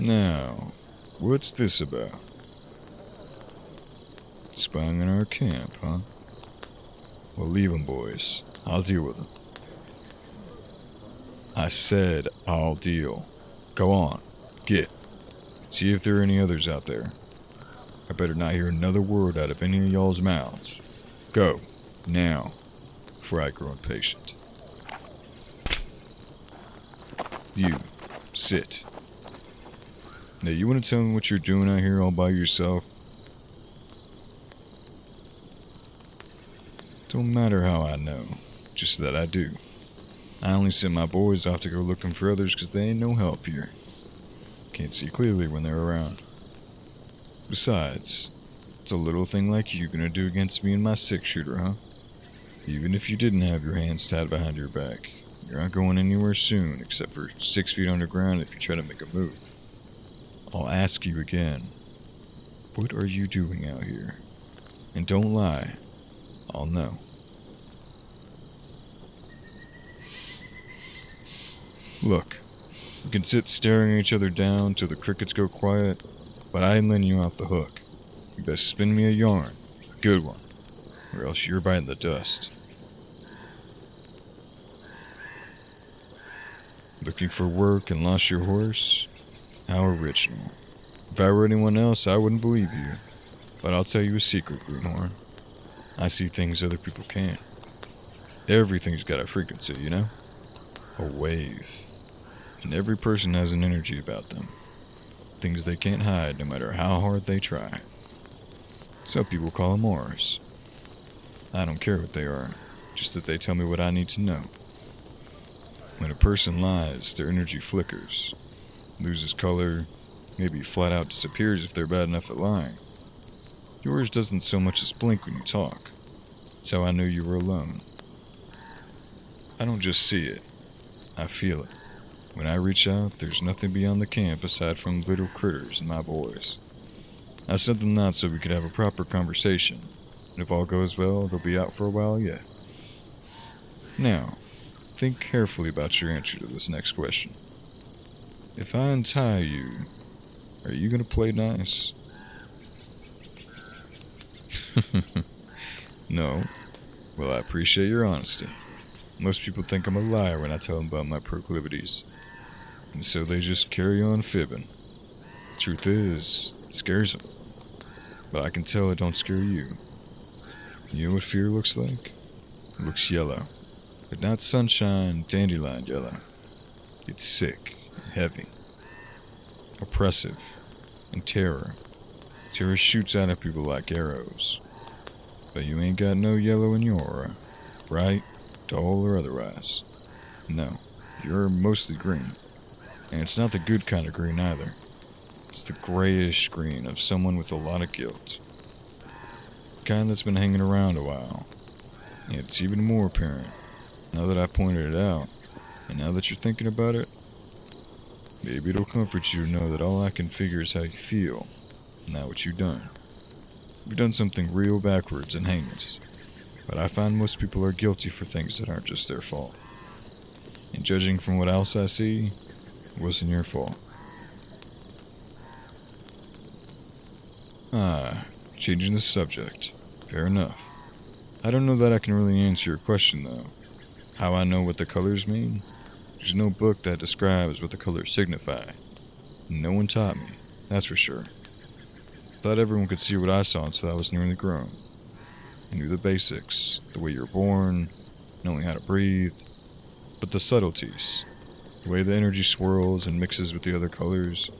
Now, what's this about? Spying on our camp, huh? Well, leave 'em, boys. I'll deal with them. I said I'll deal. Go on, get. See if there are any others out there. I better not hear another word out of any of y'all's mouths. Go, now, before I grow impatient. You, sit. Now, you want to tell me what you're doing out here all by yourself? Don't matter how I know, just that I do. I only send my boys off to go looking for others because they ain't no help here. Can't see clearly when they're around. Besides, it's a little thing like you gonna do against me and my 6-shooter, huh? Even if you didn't have your hands tied behind your back, you're not going anywhere soon except for 6 feet underground if you try to make a move. I'll ask you again, what are you doing out here? And don't lie, I'll know. Look, we can sit staring at each other down till the crickets go quiet, but I ain't letting you off the hook. You best spin me a yarn, a good one, or else you're biting the dust. Looking for work and lost your horse? How original. If I were anyone else, I wouldn't believe you. But I'll tell you a secret, Greenhorn. I see things other people can't. Everything's got a frequency, you know? A wave. And every person has an energy about them. Things they can't hide no matter how hard they try. Some people call them auras. I don't care what they are, just that they tell me what I need to know. When a person lies, their energy flickers, loses color, maybe flat out disappears if they're bad enough at lying. Yours doesn't so much as blink when you talk. That's how I knew you were alone. I don't just see it, I feel it. When I reach out, there's nothing beyond the camp aside from little critters and my boys. I sent them out so we could have a proper conversation, and if all goes well, they'll be out for a while yet. Now, think carefully about your answer to this next question. If I untie you, are you gonna play nice? No. Well, I appreciate your honesty. Most people think I'm a liar when I tell them about my proclivities. And so they just carry on fibbing. Truth is, it scares them. But I can tell it don't scare you. You know what fear looks like? It looks yellow. But not sunshine, dandelion yellow. It's sick and heavy. Oppressive and terror. Terror shoots out at people like arrows. But you ain't got no yellow in your aura. Bright, dull, or otherwise. No, you're mostly green. And it's not the good kind of green either. It's the grayish green of someone with a lot of guilt. The kind that's been hanging around a while. And it's even more apparent now that I pointed it out. And now that you're thinking about it, maybe it'll comfort you to know that all I can figure is how you feel, not what you've done. You've done something real backwards and heinous. But I find most people are guilty for things that aren't just their fault. And judging from what else I see, it wasn't your fault. Changing the subject. Fair enough. I don't know that I can really answer your question, though. How I know what the colors mean? There's no book that describes what the colors signify. No one taught me, that's for sure. I thought everyone could see what I saw until I was nearly grown. I knew the basics, the way you're born, knowing how to breathe, but the subtleties, the way the energy swirls and mixes with the other colors,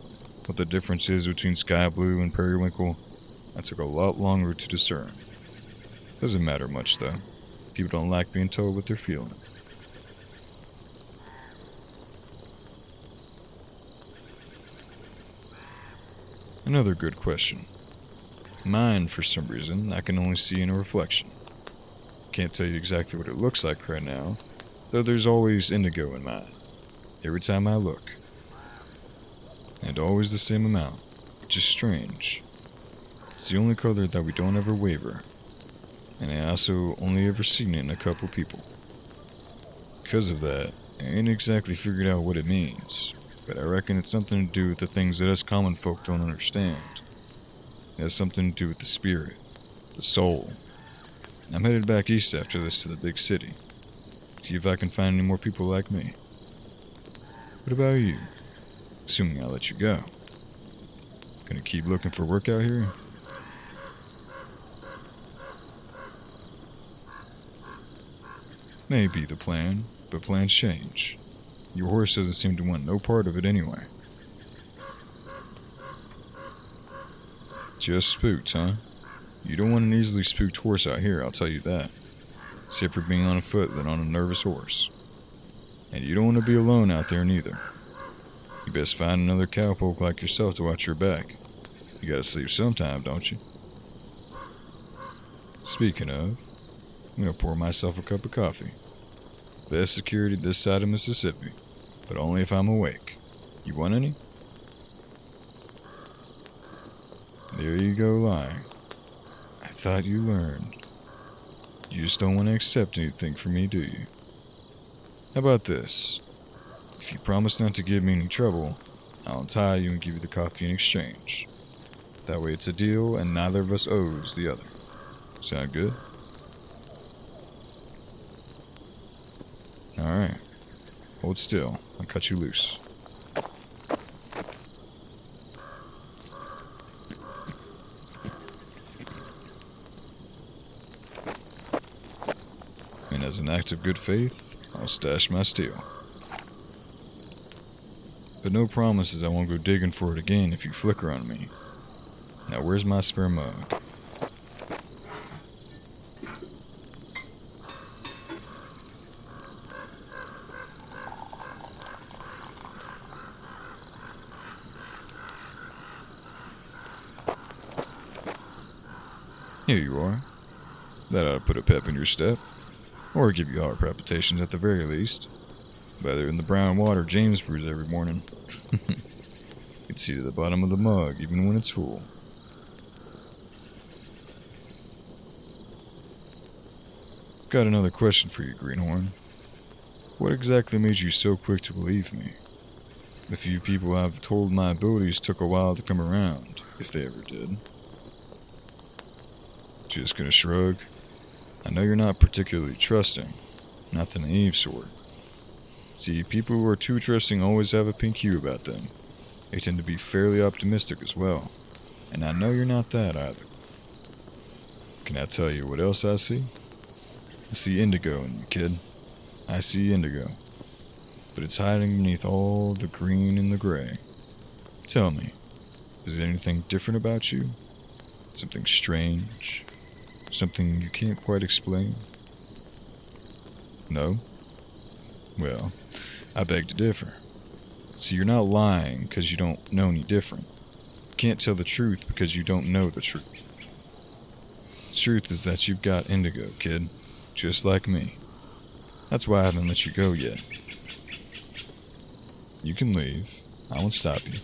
what the difference is between sky blue and periwinkle, that took a lot longer to discern. Doesn't matter much though. People don't like being told what they're feeling. Another good question. Mine, for some reason, I can only see in a reflection. Can't tell you exactly what it looks like right now, though there's always indigo in mine. Every time I look. And always the same amount, which is strange. It's the only color that we don't ever waver. And I also only ever seen it in a couple people. Because of that, I ain't exactly figured out what it means, but I reckon it's something to do with the things that us common folk don't understand. It has something to do with the spirit, the soul. I'm headed back east after this to the big city. See if I can find any more people like me. What about you? Assuming I'll let you go. Gonna keep looking for work out here? May be the plan, but plans change. Your horse doesn't seem to want no part of it anyway. Just spooked, huh? You don't want an easily spooked horse out here, I'll tell you that. Safer being on a foot than on a nervous horse. And you don't want to be alone out there neither. You best find another cowpoke like yourself to watch your back. You gotta sleep sometime, don't you? Speaking of, I'm gonna pour myself a cup of coffee. Best security this side of Mississippi, but only if I'm awake. You want any? There you go lying. I thought you learned. You just don't want to accept anything from me, do you? How about this? If you promise not to give me any trouble, I'll untie you and give you the coffee in exchange. That way it's a deal and neither of us owes the other. Sound good? Alright. Hold still. I'll cut you loose. And as an act of good faith, I'll stash my steel. But no promises I won't go digging for it again if you flicker on me. Now where's my spare mug? Here you are. That ought to put a pep in your step. Or give you heart palpitations at the very least. Better than the brown water James brews every morning. You can see to the bottom of the mug even when it's full. Got another question for you, Greenhorn. What exactly made you so quick to believe me? The few people I've told my abilities took a while to come around, if they ever did. Just gonna shrug. I know you're not particularly trusting, not the naive sort. See, people who are too trusting always have a pink hue about them. They tend to be fairly optimistic as well, and I know you're not that either. Can I tell you what else I see? I see indigo in you, kid. I see indigo. But it's hiding beneath all the green and the gray. Tell me, is there anything different about you? Something strange? Something you can't quite explain? No? Well, I beg to differ. See, you're not lying because you don't know any different. You can't tell the truth because you don't know the truth. The truth is that you've got indigo, kid. Just like me. That's why I haven't let you go yet. You can leave. I won't stop you.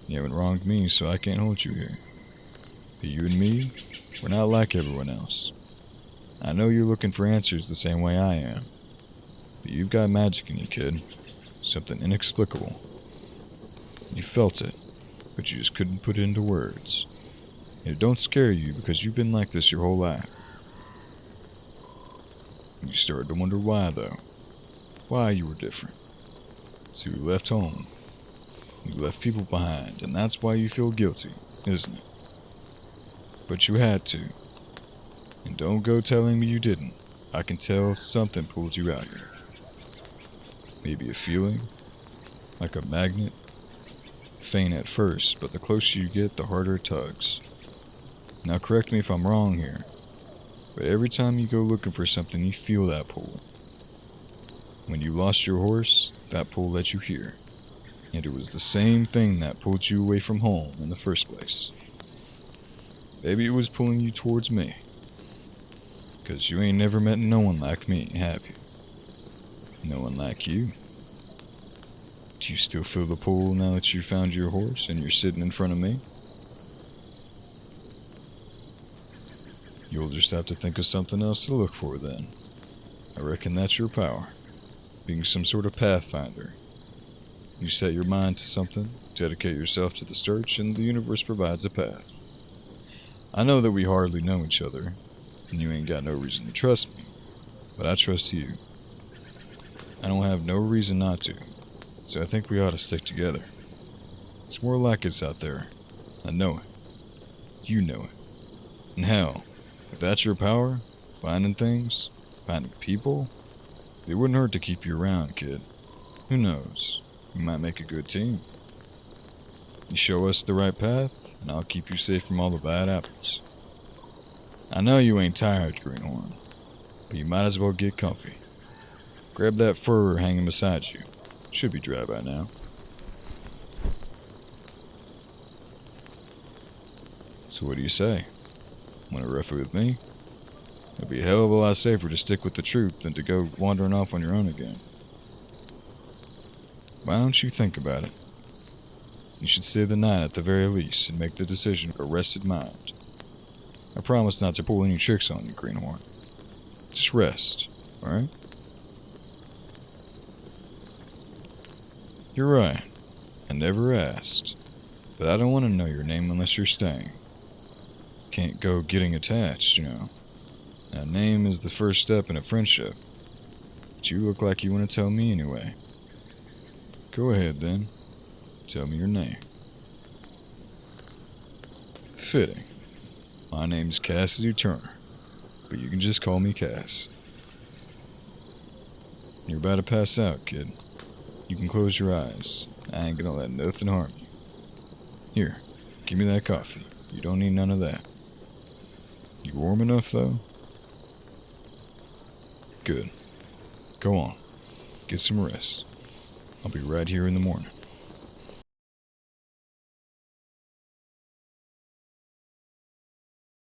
You haven't wronged me, so I can't hold you here. But you and me, we're not like everyone else. I know you're looking for answers the same way I am. But you've got magic in you, kid. Something inexplicable. You felt it, but you just couldn't put it into words. And it don't scare you because you've been like this your whole life. You started to wonder why, though. Why you were different. So you left home. You left people behind, and that's why you feel guilty, isn't it? But you had to. And don't go telling me you didn't. I can tell something pulled you out here. Maybe a feeling, like a magnet. Faint at first, but the closer you get, the harder it tugs. Now correct me if I'm wrong here, but every time you go looking for something, you feel that pull. When you lost your horse, that pull led you here. And it was the same thing that pulled you away from home in the first place. Maybe it was pulling you towards me. 'Cause you ain't never met no one like me, have you? No one like you. Do you still feel the pull now that you found your horse and you're sitting in front of me? You'll just have to think of something else to look for then. I reckon that's your power. Being some sort of pathfinder. You set your mind to something, dedicate yourself to the search, and the universe provides a path. I know that we hardly know each other, and you ain't got no reason to trust me, but I trust you. I don't have no reason not to, so I think we ought to stick together. It's more like it's out there. I know it. You know it. And hell, if that's your power, finding things, finding people, it wouldn't hurt to keep you around, kid. Who knows? You might make a good team. You show us the right path, and I'll keep you safe from all the bad apples. I know you ain't tired, Greenhorn, but you might as well get comfy. Grab that fur hanging beside you. Should be dry by now. So what do you say? Want to rough it with me? It'd be a hell of a lot safer to stick with the troop than to go wandering off on your own again. Why don't you think about it? You should stay the night at the very least and make the decision with a rested mind. I promise not to pull any tricks on you, Greenhorn. Just rest, alright? You're right. I never asked. But I don't want to know your name unless you're staying. Can't go getting attached, you know. And a name is the first step in a friendship. But you look like you want to tell me anyway. Go ahead then. Tell me your name. Fitting. My name's Cassidy Turner, but you can just call me Cass. You're about to pass out, kid. You can close your eyes. I ain't gonna let nothing harm you. Here, give me that coffee. You don't need none of that. You warm enough, though? Good. Go on. Get some rest. I'll be right here in the morning.